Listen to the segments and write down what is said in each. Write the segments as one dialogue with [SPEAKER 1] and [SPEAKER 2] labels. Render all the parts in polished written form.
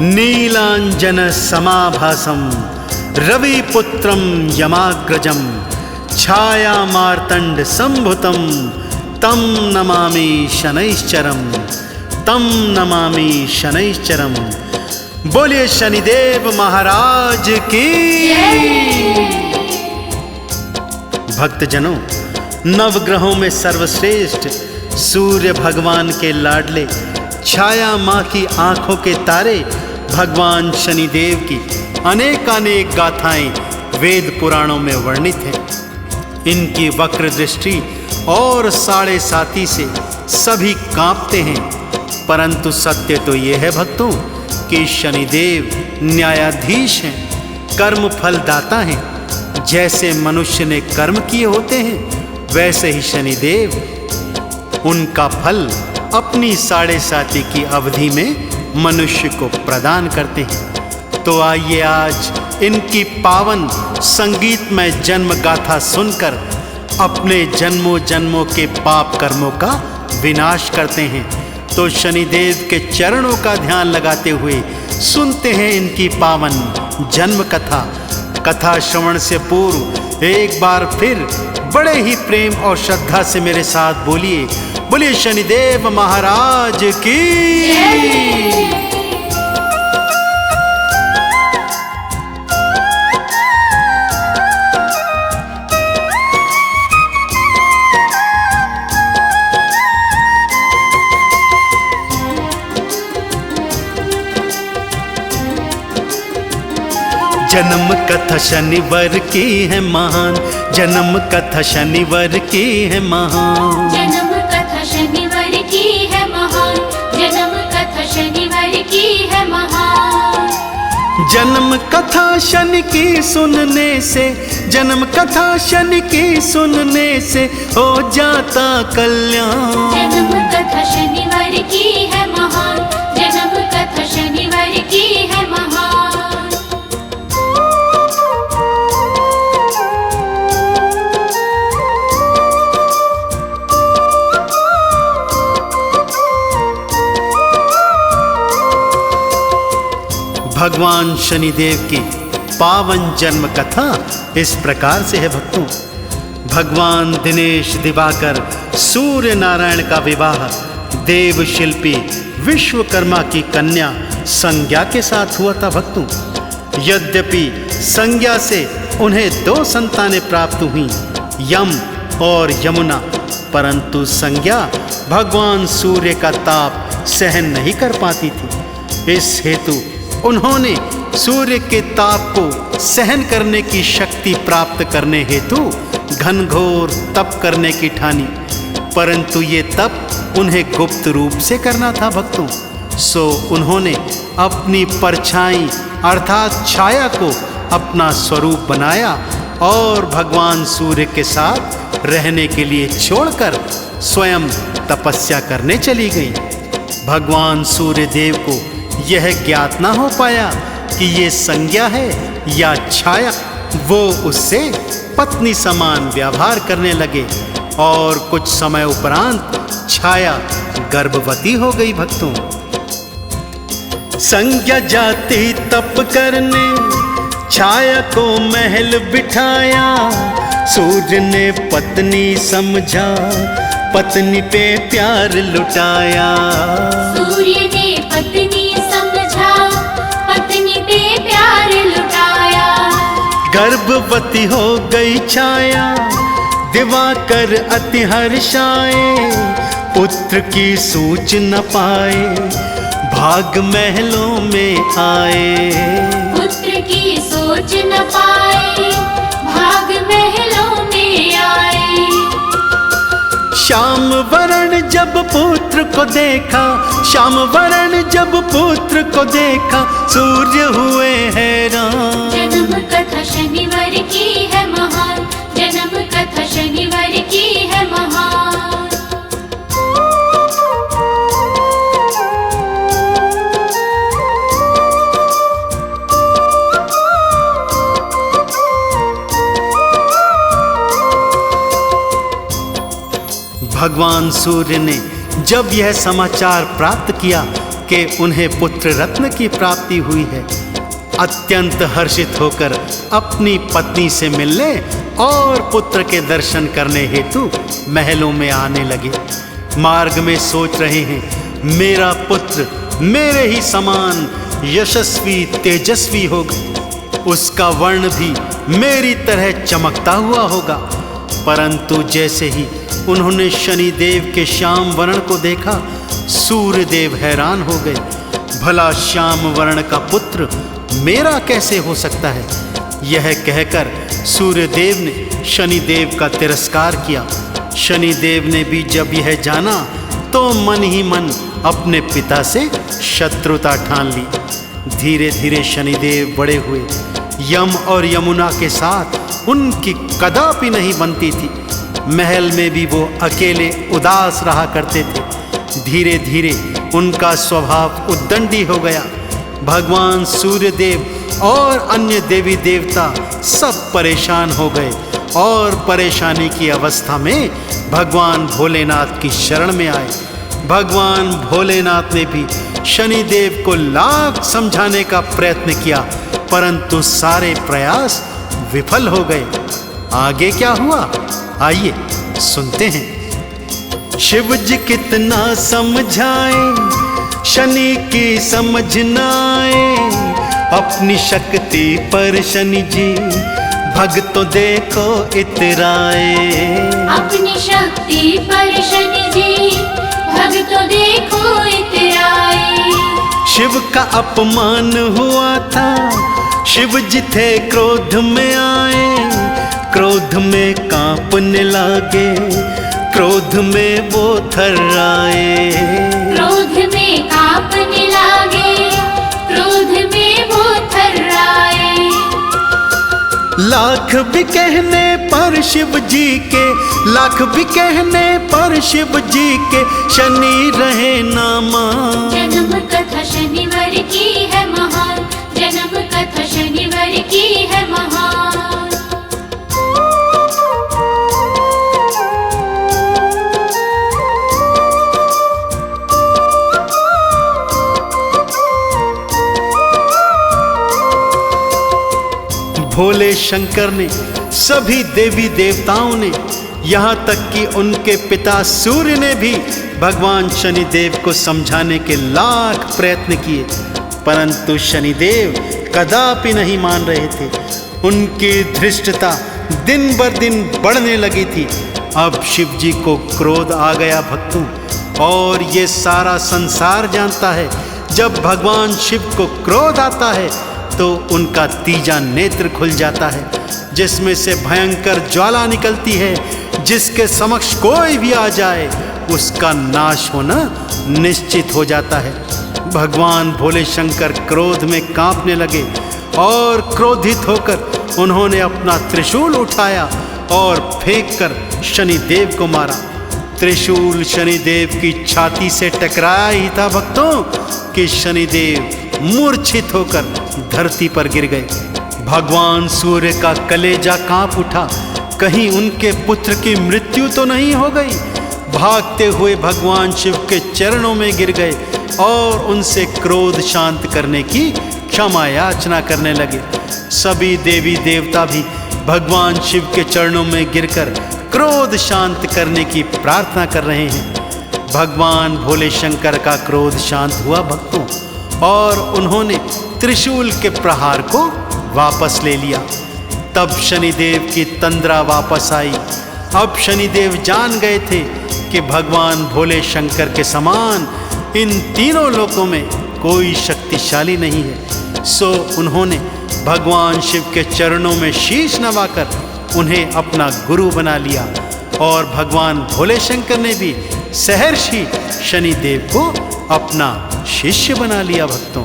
[SPEAKER 1] नीलांजन समाभासम रविपुत्रम यमाग्रजम छाया मार्तंड संभुतम तम नमामि शनैश्चरम तम नमामि शनैश्चरम। बोलिए शनिदेव महाराज की। भक्तजनों, नवग्रहों में सर्वश्रेष्ठ सूर्य भगवान के लाडले, छाया माँ की आंखों के तारे भगवान शनिदेव की अनेकानेक गाथाएं वेद पुराणों में वर्णित हैं। इनकी वक्र दृष्टि और साढ़े साती से सभी कांपते हैं, परंतु सत्य तो ये है भक्तों कि शनिदेव न्यायाधीश हैं, कर्म फल दाता हैं। जैसे मनुष्य ने कर्म किए होते हैं, वैसे ही शनिदेव उनका फल अपनी साढ़े साती की अवधि में मनुष्य को प्रदान करते हैं। तो आइए आज इनकी पावन संगीतमय जन्म गाथा सुनकर अपने जन्मों जन्मों के पाप कर्मों का विनाश करते हैं। तो शनिदेव के चरणों का ध्यान लगाते हुए सुनते हैं इनकी पावन जन्म कथा। कथा श्रवण से पूर्व एक बार फिर बड़े ही प्रेम और श्रद्धा से मेरे साथ बोलिए, बोलिए शनिदेव महाराज की। जन्म कथा शनिवार की है महान, जन्म कथा शनिवार की है महान,
[SPEAKER 2] जन्म कथा शनिवार की है महान, जन्म कथा शनिवार की है महान।
[SPEAKER 1] जन्म कथा शनि की सुनने से, जन्म कथा शनि की सुनने से हो जाता कल्याण।
[SPEAKER 2] जन्म कथा शनिवार की है महान, जन्म कथा शनिवार की है महान।
[SPEAKER 1] भगवान शनिदेव की पावन जन्म कथा इस प्रकार से है भक्तों। भगवान दिनेश दिवाकर सूर्य नारायण का विवाह देव शिल्पी विश्वकर्मा की कन्या संज्ञा के साथ हुआ था भक्तों। यद्यपि संज्ञा से उन्हें 2 संतानें प्राप्त हुई, यम और यमुना, परंतु संज्ञा भगवान सूर्य का ताप सहन नहीं कर पाती थी। इस हेतु उन्होंने सूर्य के ताप को सहन करने की शक्ति प्राप्त करने हेतु घनघोर तप करने की ठानी, परंतु ये तप उन्हें गुप्त रूप से करना था भक्तों। सो उन्होंने अपनी परछाई अर्थात छाया को अपना स्वरूप बनाया और भगवान सूर्य के साथ रहने के लिए छोड़कर स्वयं तपस्या करने चली गई। भगवान सूर्य देव को यह ज्ञात ना हो पाया कि ये संज्ञा है या छाया। वो उससे पत्नी समान व्यवहार करने लगे और कुछ समय उपरांत छाया गर्भवती हो गई भक्तों। संज्ञा जाती तप करने, छाया को महल बिठाया। सूर्य ने पत्नी समझा, पत्नी पे प्यार लुटाया।
[SPEAKER 2] सूर्य ने पत्नी समझा, पत्नी पे प्यार लुटाया।
[SPEAKER 1] गर्भवती हो गई छाया, दिवाकर अति हर्षाए। पुत्र की सूच न पाए, भाग महलों में आए।
[SPEAKER 2] पुत्र की सोच न पाए, भाग महलों में आए।
[SPEAKER 1] श्याम वरण जब पुत्र को देखा, श्याम वरण जब पुत्र को देखा, सूर्य हुए हैरान।
[SPEAKER 2] जन्म कथा शनिवार की है महान, जन्म कथा शनिवार की है महान।
[SPEAKER 1] भगवान सूर्य ने जब यह समाचार प्राप्त किया कि उन्हें पुत्र रत्न की प्राप्ति हुई है। अत्यंत हर्षित होकर अपनी पत्नी से मिलने और पुत्र के दर्शन करने हेतु महलों में आने लगे। मार्ग में सोच रहे हैं, मेरा पुत्र मेरे ही समान यशस्वी तेजस्वी होगा, उसका वर्ण भी मेरी तरह चमकता हुआ होगा। परंतु जैसे ही उन्होंने शनिदेव के श्याम वर्ण को देखा, सूर्यदेव हैरान हो गए। भला श्याम वर्ण का पुत्र मेरा कैसे हो सकता है? यह कहकर सूर्यदेव ने शनिदेव का तिरस्कार किया। शनिदेव ने भी जब यह जाना तो मन ही मन अपने पिता से शत्रुता ठान ली। धीरे धीरे शनिदेव बड़े हुए। यम और यमुना के साथ उनकी कदापि नहीं बनती थी। महल में भी वो अकेले उदास रहा करते थे। धीरे धीरे उनका स्वभाव उद्दंडी हो गया। भगवान सूर्यदेव और अन्य देवी देवता सब परेशान हो गए और परेशानी की अवस्था में भगवान भोलेनाथ की शरण में आए। भगवान भोलेनाथ ने भी शनिदेव को लाख समझाने का प्रयत्न किया, परंतु सारे प्रयास विफल हो गए। आगे क्या हुआ, आइए सुनते हैं। शिव जी कितना समझाए, शनि की समझ न आए। अपनी शक्ति पर शनि जी भक्तों देखो इतराए।
[SPEAKER 2] अपनी शक्ति पर शनि जी भक्तों देखो इतराए।
[SPEAKER 1] शिव का अपमान हुआ था, शिव जी थे क्रोध में आए। क्रोध में कांपने लगे, क्रोध में वो थर्राए।
[SPEAKER 2] क्रोध में कांपने लगे, क्रोध में वो थर्राए।
[SPEAKER 1] लाख भी कहने पर शिव जी के, लाख भी कहने पर शिव जी के शनि रहे ना मान।
[SPEAKER 2] जन्म कथा शनिवार की है महान, जन्म कथा शनिवार की है महान।
[SPEAKER 1] भोले शंकर ने, सभी देवी देवताओं ने, यहाँ तक कि उनके पिता सूर्य ने भी भगवान शनिदेव को समझाने के लाख प्रयत्न किए, परंतु शनिदेव कदापि नहीं मान रहे थे। उनकी धृष्टता दिन बर दिन बढ़ने लगी थी। अब शिव जी को क्रोध आ गया भक्तों, और ये सारा संसार जानता है, जब भगवान शिव को क्रोध आता है तो उनका तीजा नेत्र खुल जाता है, जिसमें से भयंकर ज्वाला निकलती है। जिसके समक्ष कोई भी आ जाए उसका नाश होना निश्चित हो जाता है। भगवान भोले शंकर क्रोध में कांपने लगे और क्रोधित होकर उन्होंने अपना त्रिशूल उठाया और फेंककर शनिदेव को मारा। त्रिशूल शनिदेव की छाती से टकराया ही था भक्तों कि शनिदेव मूर्छित होकर धरती पर गिर गए। भगवान सूर्य का कलेजा कांप उठा, कहीं उनके पुत्र की मृत्यु तो नहीं हो गई। भागते हुए भगवान शिव के चरणों में गिर गए और उनसे क्रोध शांत करने की क्षमा याचना करने लगे। सभी देवी देवता भी भगवान शिव के चरणों में गिरकर क्रोध शांत करने की प्रार्थना कर रहे हैं। भगवान भोले शंकर का क्रोध शांत हुआ भक्तों, और उन्होंने त्रिशूल के प्रहार को वापस ले लिया। तब शनिदेव की तंद्रा वापस आई। अब शनिदेव जान गए थे कि भगवान भोले शंकर के समान इन तीनों लोकों में कोई शक्तिशाली नहीं है। सो उन्होंने भगवान शिव के चरणों में शीश नवाकर उन्हें अपना गुरु बना लिया, और भगवान भोले शंकर ने भी सहर्षि शनिदेव को अपना शिष्य बना लिया भक्तों।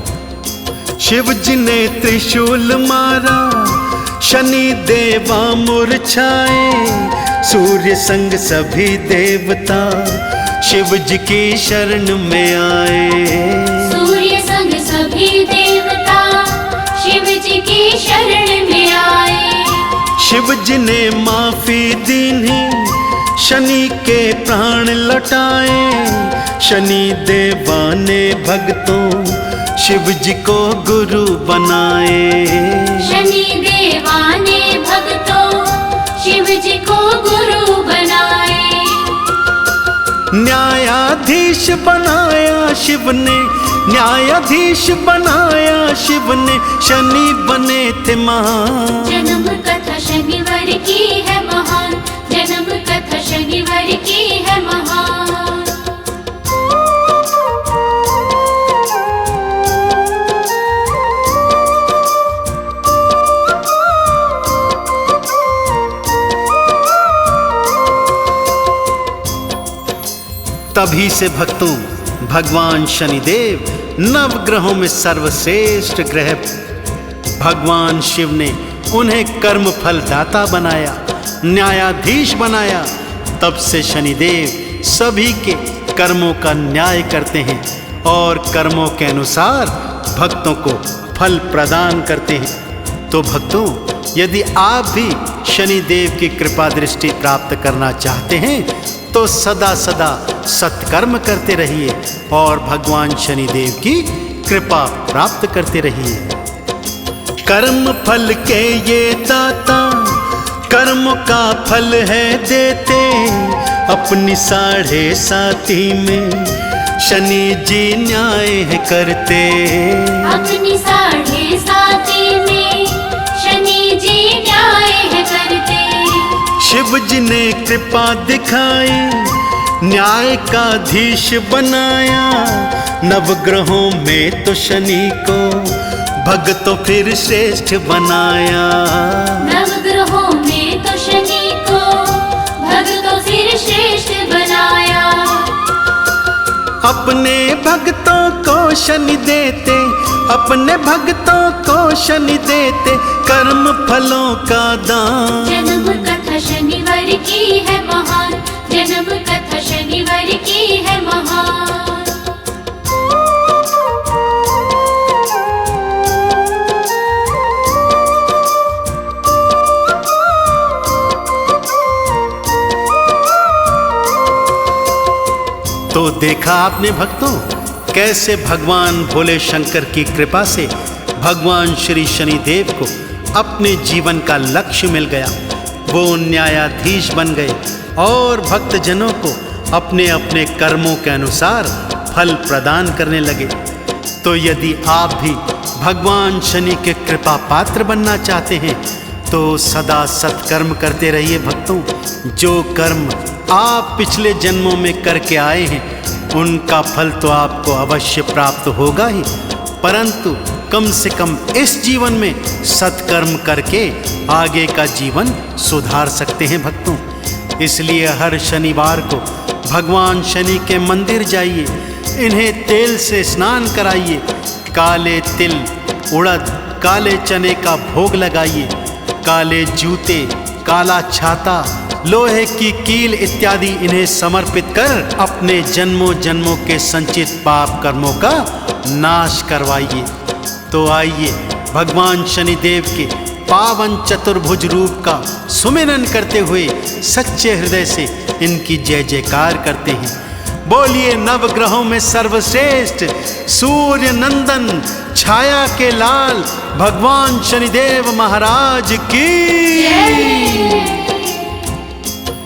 [SPEAKER 1] शिव जी ने त्रिशूल मारा, शनि देवा मूर्छाए। सूर्य संग सभी देवता शिव जी की शरण में आए।
[SPEAKER 2] सूर्य संग सभी देवता शिव जी की शरण में आए।
[SPEAKER 1] शिव जी ने माफी दीनी, शनि के प्राण लौटाए, शनि देवा ने भक्तों शिव जी को गुरु बनाए।
[SPEAKER 2] शनि देवा ने भक्तों शिव जी को गुरु बनाए।
[SPEAKER 1] न्यायाधीश बनाया शिव ने, न्यायाधीश बनाया शिव ने, शनि बने थे महान।
[SPEAKER 2] जन्म कथा शनिवार की है महान, जन्म कथा शनिवार की है महान।
[SPEAKER 1] तभी से भक्तों भगवान शनिदेव नवग्रहों में सर्वश्रेष्ठ ग्रह, भगवान शिव ने उन्हें कर्म फल दाता बनाया, न्यायाधीश बनाया। तब से शनिदेव सभी के कर्मों का न्याय करते हैं और कर्मों के अनुसार भक्तों को फल प्रदान करते हैं। तो भक्तों, यदि आप भी शनिदेव की कृपा दृष्टि प्राप्त करना चाहते हैं तो सदा सदा सत्कर्म करते रहिए और भगवान शनिदेव की कृपा प्राप्त करते रहिए। कर्म फल के ये दाता, कर्म का फल है देते, अपनी 7.5 में शनि जी न्याय है करते।
[SPEAKER 2] अपनी 7.5 में शनि जी न्याय है करते।
[SPEAKER 1] शिव जी ने कृपा दिखाई, न्याय का धीश बनाया, नवग्रहों में तो शनि को भक्तों फिर श्रेष्ठ बनाया।
[SPEAKER 2] नवग्रहों में तो शनि को भक्तों फिर श्रेष्ठ बनाया।
[SPEAKER 1] अपने भक्तों को शनि देते, अपने भक्तों को शनि देते, कर्म फलों का दान।
[SPEAKER 2] जन्म कथा शनिवार की है महान, जन्म कथा शनिवार की है महान।
[SPEAKER 1] तो देखा आपने भक्तों, कैसे भगवान भोले शंकर की कृपा से भगवान श्री शनिदेव को अपने जीवन का लक्ष्य मिल गया। वो न्यायाधीश बन गए और भक्तजनों को अपने अपने कर्मों के अनुसार फल प्रदान करने लगे। तो यदि आप भी भगवान शनि के कृपा पात्र बनना चाहते हैं तो सदा सत्कर्म करते रहिए भक्तों। जो कर्म आप पिछले जन्मों में करके आए हैं उनका फल तो आपको अवश्य प्राप्त होगा ही, परंतु कम से कम इस जीवन में सत्कर्म करके आगे का जीवन सुधार सकते हैं भक्तों। इसलिए हर शनिवार को भगवान शनि के मंदिर जाइए, इन्हें तेल से स्नान कराइए, काले तिल, उड़द, काले चने का भोग लगाइए, काले जूते, काला छाता, लोहे की कील इत्यादि इन्हें समर्पित कर अपने जन्मों जन्मों के संचित पाप कर्मों का नाश करवाइए। तो आइए भगवान शनिदेव के पावन चतुर्भुज रूप का सुमिरन करते हुए सच्चे हृदय से इनकी जय जयकार करते हैं। बोलिए नवग्रहों में सर्वश्रेष्ठ सूर्य नंदन छाया के लाल भगवान शनिदेव महाराज की।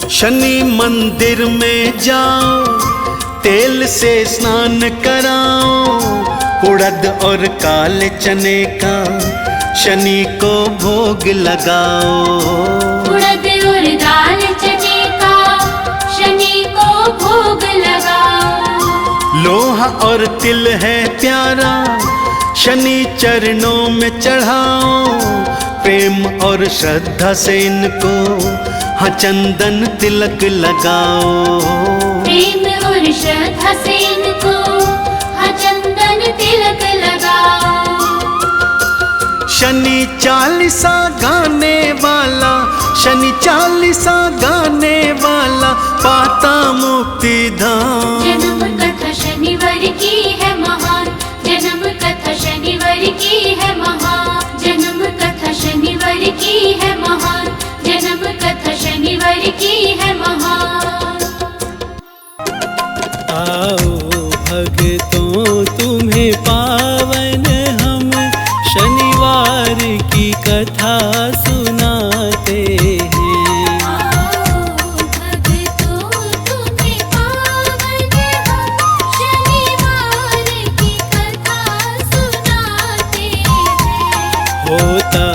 [SPEAKER 1] शनि मंदिर में जाओ, तेल से स्नान कराओ, उड़द और काले चने का शनि को भोग लगाओ।
[SPEAKER 2] उड़द और दाल चने का शनि को भोग लगाओ।
[SPEAKER 1] लोहा और तिल है प्यारा, शनि चरणों में चढ़ाओ, प्रेम और श्रद्धा से इनको हाँ चंदन तिलक लगाओ।
[SPEAKER 2] प्रेम और श्रद्धा से इनको हाँ चंदन तिलक लगाओ।
[SPEAKER 1] शनि चालीसा गाने वाला, शनि चालीसा गाने वाला पाता मुक्ति धाम।
[SPEAKER 2] जन्म कथा शनिवार की है महान, जन्म कथा शनिवार की है महान, जन्म कथा शनिवार की है महान, जन्म कथा शनिवार की है महान।
[SPEAKER 3] तो तुम्हें पावन हम शनिवार की कथा सुनाते हैं।
[SPEAKER 2] भक्तों तुम्हें पावन हम शनिवार की कथा सुनाते हैं।
[SPEAKER 3] होता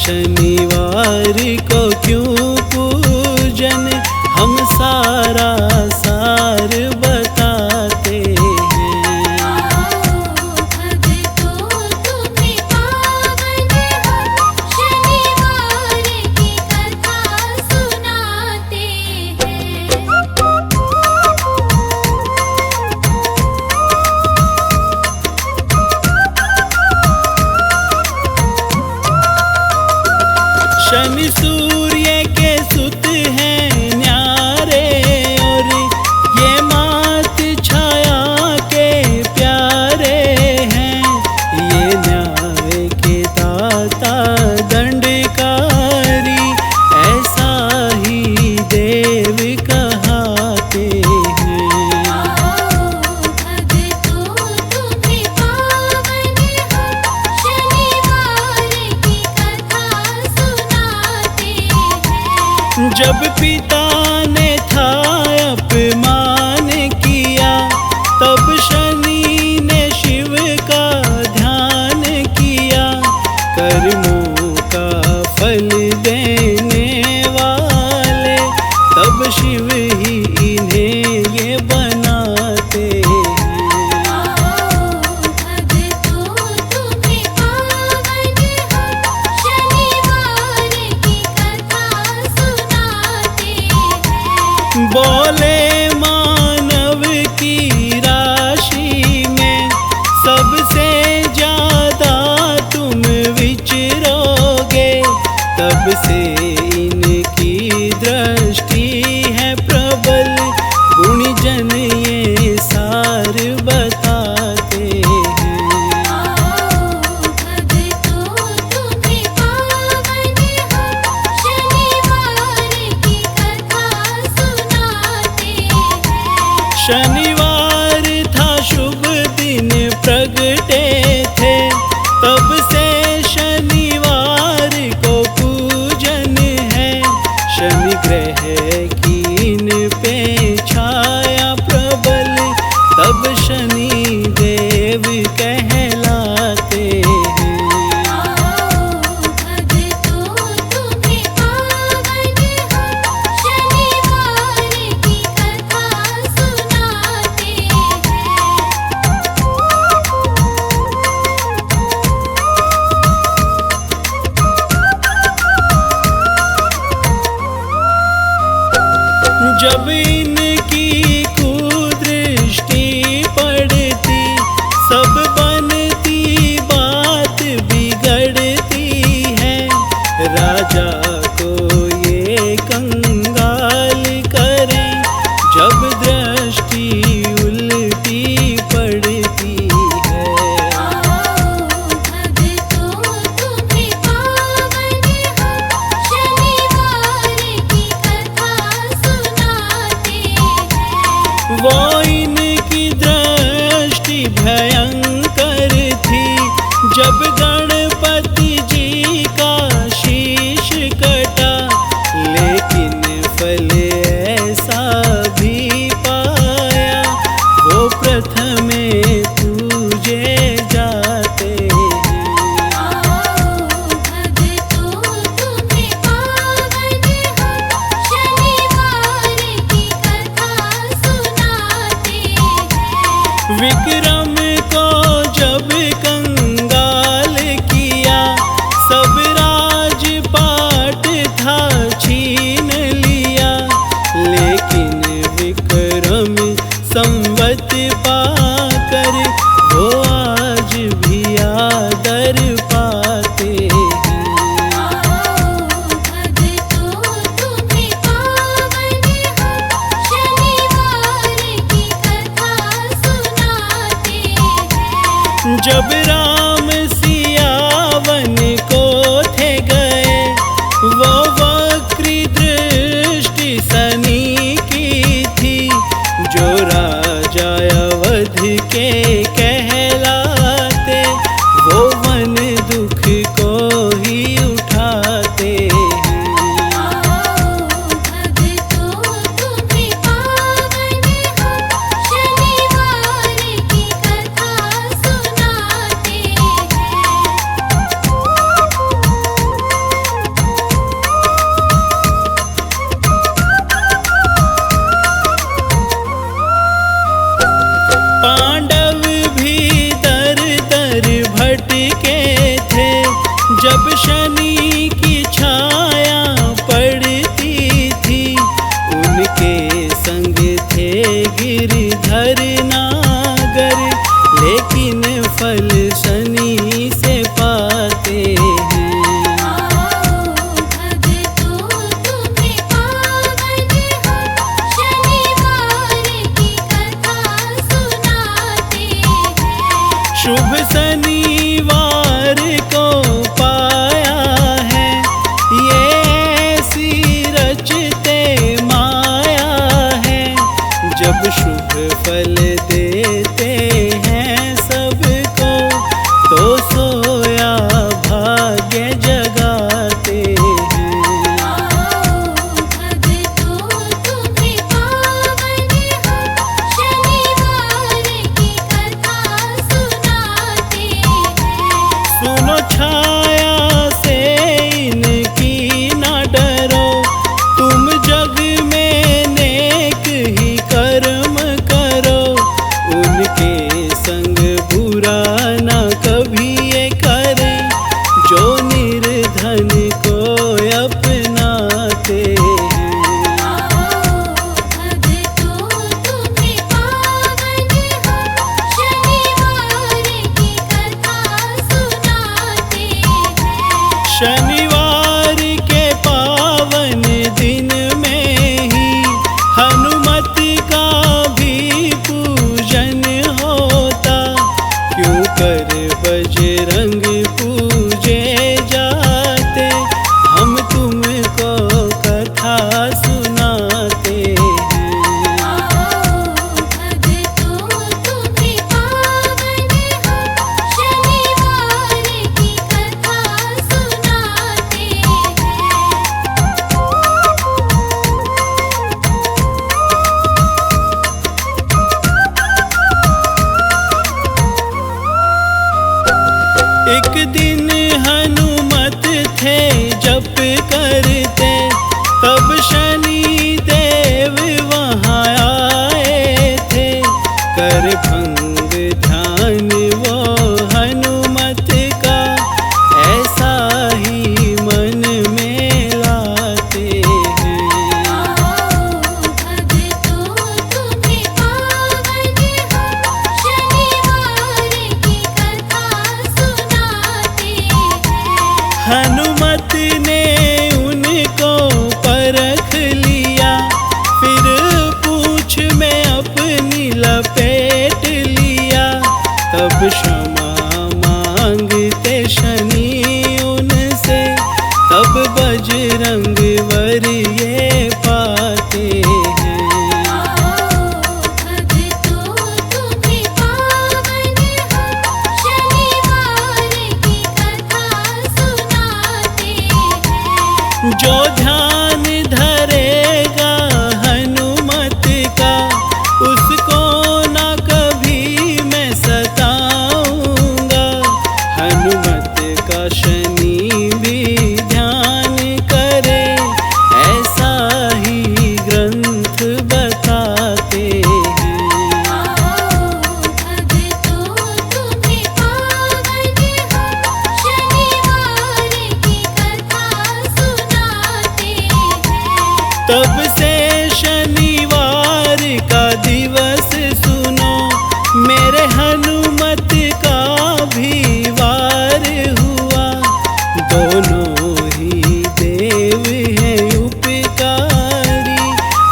[SPEAKER 3] शनिवार को क्यों पूजन हम सारा सार बताते हैं।
[SPEAKER 2] भक्तों तुम्हें पावन हम शनिवार की कथा सुनाते हैं।
[SPEAKER 3] शनि सूर्य के सुत हैं न्यारे, और ये मात छाया के प्यारे हैं। ये न्याय के दाता दंडकारी, ऐसा ही देव कहाते हैं।
[SPEAKER 2] भक्तों तुम्हें पावन हम शनिवार की कथा सुनाते हैं।
[SPEAKER 3] जब पिता ने था अपमान किया, तब शनि ने शिव का ध्यान किया। कर्मों का फल देने वाले, तब शिव ही इन्हें ये बनाते हैं।
[SPEAKER 2] भक्तों तुम्हें पावन हम शनिवार की कथा सुनाते हैं।
[SPEAKER 3] बोले मानव की राशि में सबसे ज्यादा तुम विचरोगे, तब से इनकी दृष्टि है प्रबल। गुणीजन ये सार बताते हैं।
[SPEAKER 2] भक्तों तुम्हें पावन हम शनिवार की कथा सुनाते हैं।
[SPEAKER 3] शनिवार था शुभ दिन प्रगटे थे, तब से शनिवार को पूजन है। शनि ग्रह की इन पे छाया प्रबल, तब शनि देव कहलाते हैं।
[SPEAKER 2] भक्तों तुम्हें पावन हम शनिवार की कथा सुनाते हैं।
[SPEAKER 3] जब इनकी कुदृष्टि पड़ती, सब बनती बात बिगड़ती है। राजा को ये कंगाल करें, जब दृष्टि उल्टी पड़ती है।
[SPEAKER 2] भक्तों तुम्हें पावन हम शनिवार की कथा सुनाते हैं।
[SPEAKER 3] वो इनकी दृष्टि भयंकर थी, जब गणपति जी का शीश कटा। लेकिन फल ऐसा भी पाया, वो प्रथमे पूजे जाते हैं।
[SPEAKER 2] भक्तों तुम्हें पावन हम शनिवार की कथा सुनाते हैं।
[SPEAKER 3] विक्रम को जब कंगाल किया, सब राजपाट था छीन लिया। लेकिन विक्रम संवत पाकर, वो आज भी आदर पाते हैं।
[SPEAKER 2] भक्तों तुम्हें पावन हम शनिवार की कथा सुनाते हैं।
[SPEAKER 3] जब राम सियावन को थे गए, वो वक्री दृष्टि शनि की थी। जो राजा अवध के फल शनि से पाते हैं।
[SPEAKER 2] आओ भक्तों तुम्हें पावन हम शनिवार की कथा सुनाते हैं।
[SPEAKER 3] शुभ शनिवार को पाया है, ये ऐसी रचते माया है। जब शुभ फल देते हैं सबको, तो सोया भाग्य जगाते हैं।
[SPEAKER 2] आओ भक्तों तुम्हें पावन हम शनिवार की कथा सुनाते हैं।
[SPEAKER 3] सुनो छाया से इनकी न डरो, तुम जग में नेक ही कर्म करो। उनके संग बुरा न कभी ये करे, जो निर्धन को अपनाते हैं।
[SPEAKER 2] आओ भक्तों तुम्हें पावन हम शनिवार की कथा सुनाते हैं।
[SPEAKER 3] शनिवार के पावन दिन में ही हनुमत का भी पूजन होता। क्यों कर बजरंग पूजे जाते, हम तुमको कथा सुनाते हैं।
[SPEAKER 2] आओ भक्तों तुम्हें पावन हम शनिवार की कथा सुनाते हैं।
[SPEAKER 3] एक दिन हनुमत थे जप करते, तब शनि देव वहाँ आए थे। कर भंग ध्यान वो हनुमत का, ऐसा ही मन में लाते हैं।
[SPEAKER 2] आओ भक्तों तुम्हें पावन हम शनिवार की कथा सुनाते हैं।
[SPEAKER 3] हनुमत ने उनको परख लिया, फिर पूछ में अपनी लपेट लिया। तब क्षमा मांगते शनि उनसे, तब बजरंग वर ये पाते हैं।
[SPEAKER 2] आओ भक्तों तुम्हें पावन हम शनिवार की कथा सुनाते हैं।
[SPEAKER 3] जो ध्यान धरेगा हनुमत का, उसको न कभी मैं सताऊंगा। हनुमत का शनि भी ध्यान करे, ऐसा ही ग्रंथ बताते हैं।
[SPEAKER 2] आओ भक्तों तुम्हें पावन हम शनिवार की कथा सुनाते हैं।
[SPEAKER 3] तब से शनिवार का दिवस सुनो, मेरे हनुमत का भी वार हुआ। दोनों ही देव हैं उपकारी,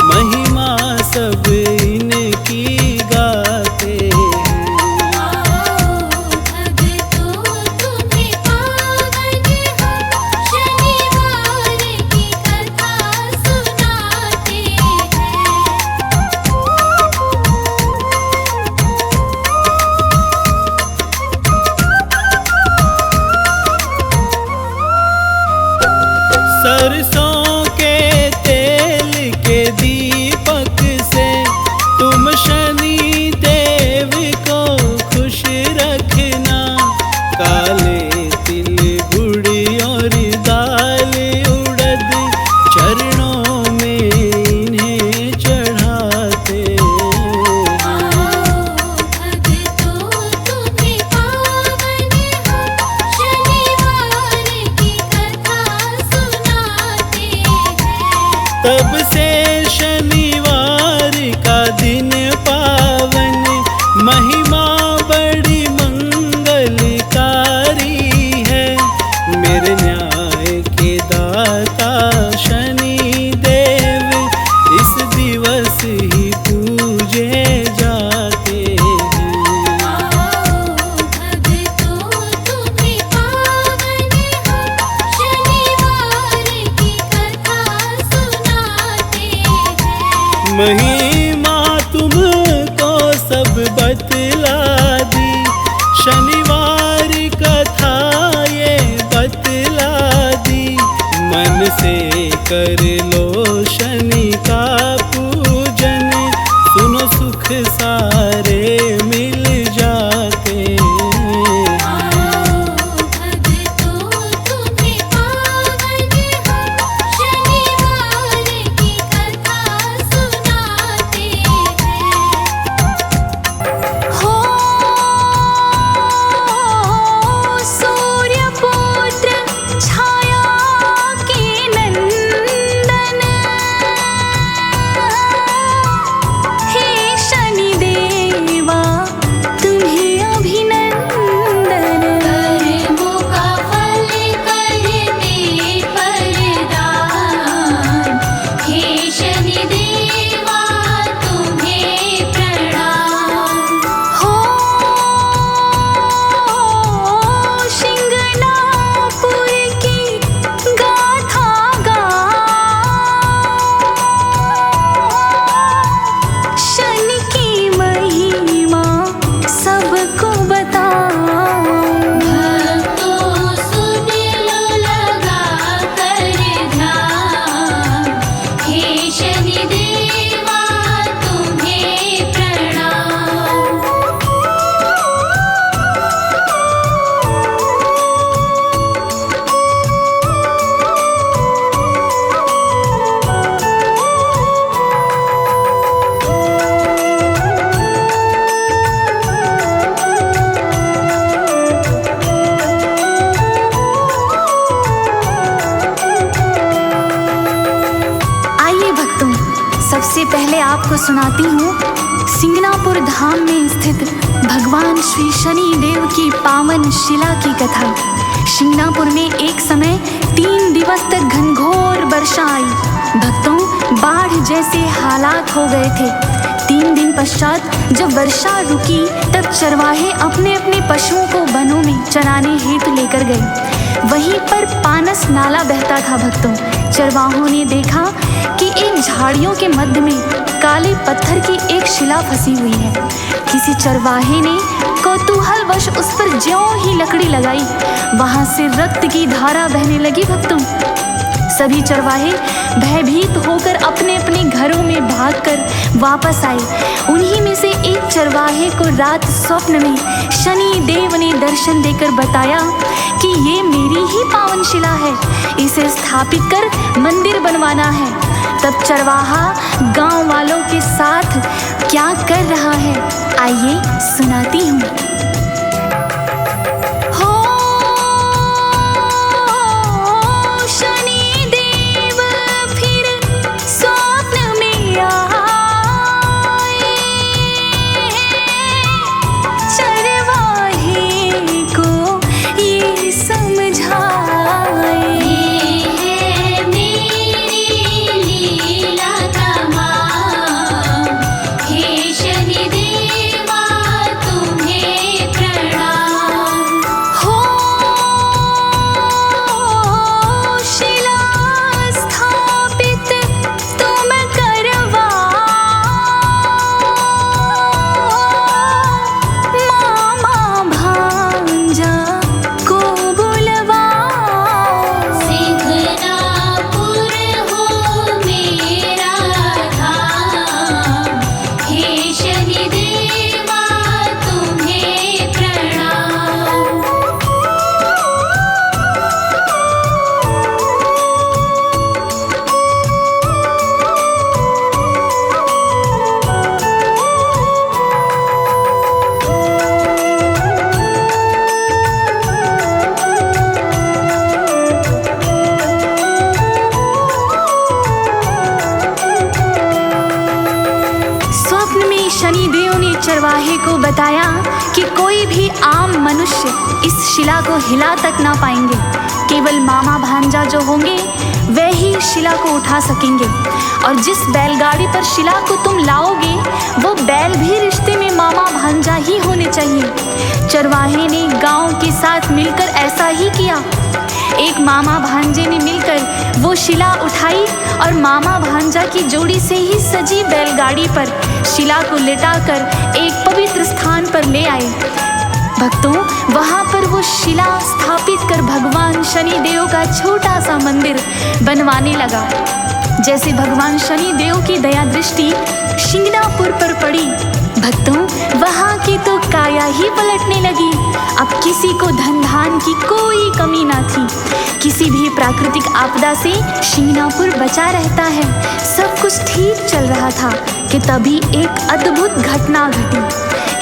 [SPEAKER 3] महिमा सब इनकी गाते हैं।
[SPEAKER 2] आओ भक्तों तुम्हें पावन हम शनिवार की कथा सुनाते हैं।
[SPEAKER 3] शनिवार कथा ये बतला दी, मन से कर लो शनि का पूजन, सुनो सुख सारे मिल जाते।
[SPEAKER 4] सबसे पहले आपको सुनाती हूँ सिंगनापुर धाम में स्थित भगवान श्री शनि देव की पावन शिला की कथा। सिंगनापुर में एक समय 3 दिवस तक घनघोर वर्षा आई। भक्तों, बाढ़ जैसे हालात हो गए थे। 3 दिन पश्चात जब वर्षा रुकी तब चरवाहे अपने अपने पशुओं को वनों में चराने हेतु लेकर गए। वहीं पर पानस नाला बहता था। भक्तों, चरवाहों ने देखा कि एक झाड़ियों के मध्य में काले पत्थर की एक शिला फंसी हुई है। किसी चरवाहे ने कौतूहलवश उस पर ज्यों ही लकड़ी लगाई, वहां से रक्त की धारा बहने लगी। भक्तों, सभी चरवाहे भयभीत होकर अपने अपने घरों में भागकर वापस आए। उन्हीं में से एक चरवाहे को रात स्वप्न में शनि देव ने दर्शन देकर बताया कि ये मेरी ही पावन शिला है, इसे स्थापित कर मंदिर बनवाना है। तब चरवाहा गांव वालों के साथ क्या कर रहा है, आइए सुनाती हूँ। शनिदेव ने चरवाहे को बताया कि कोई भी आम मनुष्य इस शिला को हिला तक ना पाएंगे, केवल मामा भांजा जो होंगे वे ही शिला को उठा सकेंगे। और जिस बैलगाड़ी पर शिला को तुम लाओगे वो बैल भी रिश्ते में मामा भांजा ही होने चाहिए। चरवाहे ने गांव के साथ मिलकर ऐसा ही किया। एक मामा भांजे ने मिलकर वो शिला उठाई और मामा भांजा की जोड़ी से ही सजी बैलगाड़ी पर शिला को लिटाकर एक पवित्र स्थान पर ले आए। भक्तों, वहाँ पर वो शिला स्थापित कर भगवान शनि देव का छोटा सा मंदिर बनवाने लगा। जैसे भगवान शनि देव की दया दृष्टि शिंगणापुर पर पड़ी, भक्तों वहाँ की तो काया ही पलटने लगी। अब किसी को धन धान की कोई कमी ना थी। किसी भी प्राकृतिक आपदा से शिंगणापुर बचा रहता है। सब कुछ ठीक चल रहा था कि तभी एक अद्भुत घटना घटी।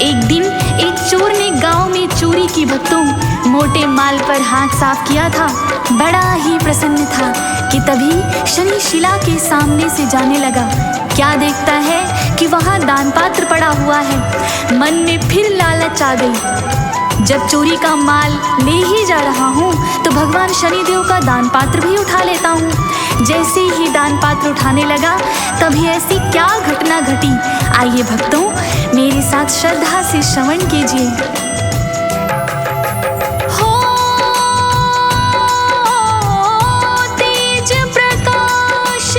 [SPEAKER 4] एक दिन एक चोर ने गांव में चोरी की। भक्तों, मोटे माल पर हाथ साफ किया था, बड़ा ही प्रसन्न था कि तभी शनि शिला के सामने से जाने लगा। क्या देखता है कि वहाँ दान पात्र पड़ा हुआ है। मन में फिर लालच आ गई। जब चोरी का माल ले ही जा रहा हूँ तो भगवान शनिदेव का दान पात्र भी उठा लेता हूँ। जैसे ही दान पात्र उठाने लगा तभी ऐसी क्या घटना घटी, आइए भक्तों मेरे साथ श्रद्धा से श्रवण कीजिए। तेज प्रकाश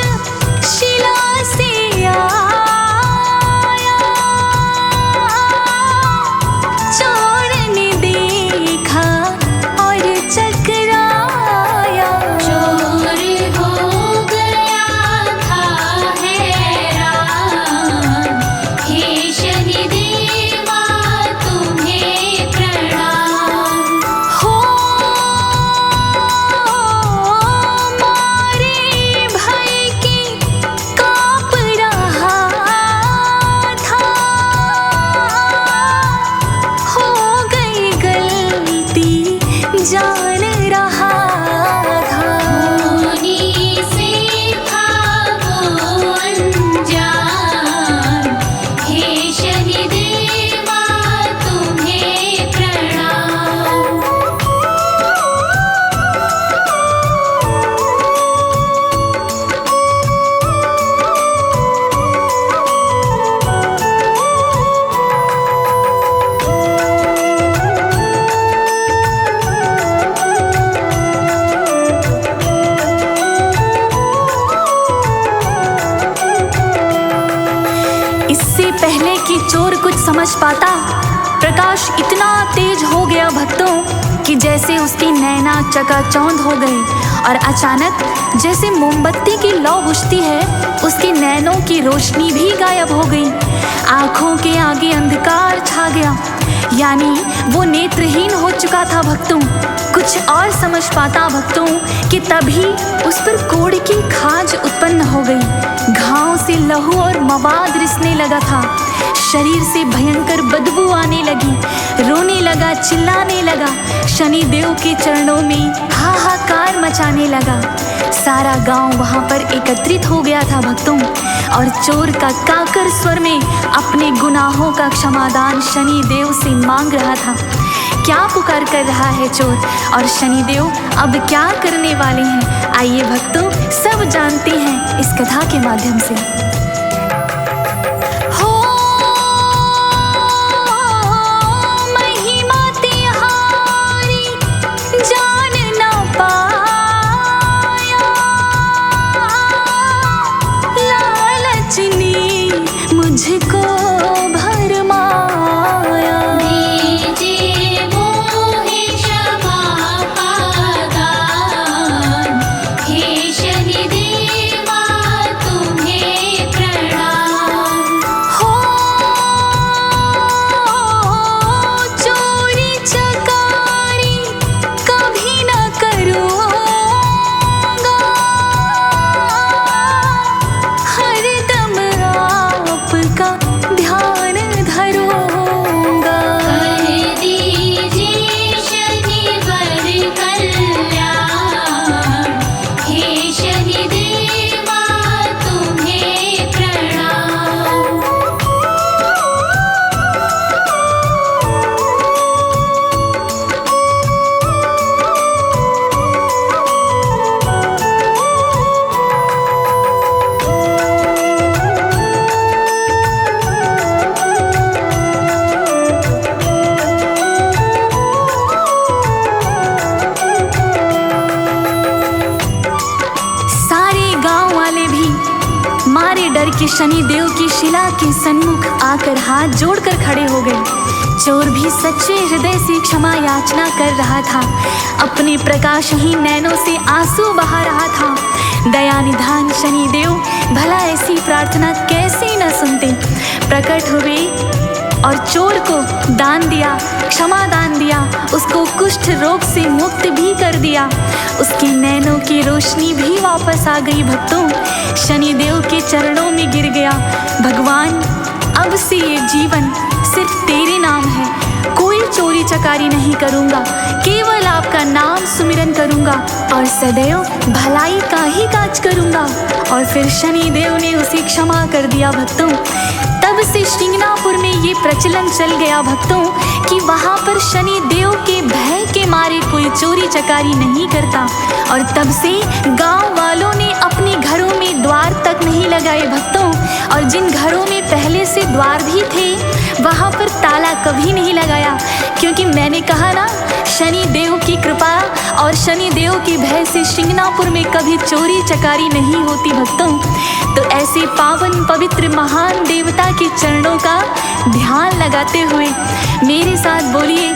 [SPEAKER 4] शिला से आया, चोर ने देखा और चकराया।
[SPEAKER 2] चोर हो गया था हैरान, हे शनि देवा तुम्हें प्रणाम।
[SPEAKER 4] हो मारे भय की काँप रहा था, हो गई गलती जान रहा था।
[SPEAKER 2] उन्हीं से था वो अनजान, हे शनि देवा तुम्हें प्रणाम।
[SPEAKER 4] इससे पहले कि चोर कुछ समझ पाता, प्रकाश इतना तेज हो गया भक्तों कि जैसे उसकी नैना चकाचौंध हो गई और अचानक जैसे मोमबत्ती की लौ बुझती है उसके नैनों की रोशनी भी गायब हो गई। आंखों के आगे अंधकार छा गया, यानी वो नेत्रहीन हो चुका था भक्तों। कुछ और समझ पाता भक्तों कि तभी उस पर कोढ़ की खाज उत्पन्न हो गई। घाव से लहू और मवाद रिसने लगा था। शरीर से भयंकर बदबू आने लगी। रोने लगा, चिल्लाने लगा, शनि देव के चरणों में हाहाकार मचाने लगा। सारा गांव वहां पर एकत्रित हो गया था भक्तों, और चोर का काकर स्वर में अपने गुनाहों का क्षमादान शनि देव से मांग रहा था। क्या पुकार कर रहा है चोर, और शनि देव अब क्या करने वाले हैं, आइए भक्तों सब जानते हैं इस कथा के माध्यम से। हो महिमा तिहारी जान न पाया, लालच ने मुझको भरमाया।
[SPEAKER 2] दीजिए मोहे क्षमा का दान, हे शनि देवा तुम्हें
[SPEAKER 4] कि शनि देव की शिला के सन्मुख आकर हाथ जोड़कर खड़े हो गए। चोर भी सच्चे हृदय से क्षमा याचना कर रहा था, अपने प्रकाशहीन नैनों से आंसू बहा रहा था। दया निधान शनि देव भला ऐसी प्रार्थना कैसे न सुनते। प्रकट हुए और चोर को दान दिया, क्षमा दान दिया, उसको कुष्ठ रोग से मुक्त भी कर दिया। उसके नैनों की रोशनी भी वापस आ गई। भक्तों, शनि देव के चरणों में गिर गया, भगवान अब से ये जीवन सिर्फ तेरे नाम है, कोई चोरी चकारी नहीं करूँगा, केवल आपका नाम सुमिरन करूँगा और सदैव भलाई का ही काज करूँगा। और फिर शनि देव ने उसे क्षमा कर दिया। भक्तों, तब से शिंगणापुर में ये प्रचलन चल गया भक्तों कि वहाँ पर शनि देव के भय के मारे कोई चोरी चकारी नहीं करता। और तब से गांव वालों ने अपने घरों में द्वार तक नहीं लगाए भक्तों, और जिन घरों में पहले से द्वार भी थे वहाँ पर ताला कभी नहीं लगाया, क्योंकि मैंने कहा ना, शनि देव की कृपा और शनि देव के भय से शिंगणापुर में कभी चोरी चकारी नहीं होती। भक्तों, तो ऐसे पावन पवित्र महान देवता के चरणों का ध्यान लगाते हुए मेरे साथ बोलिए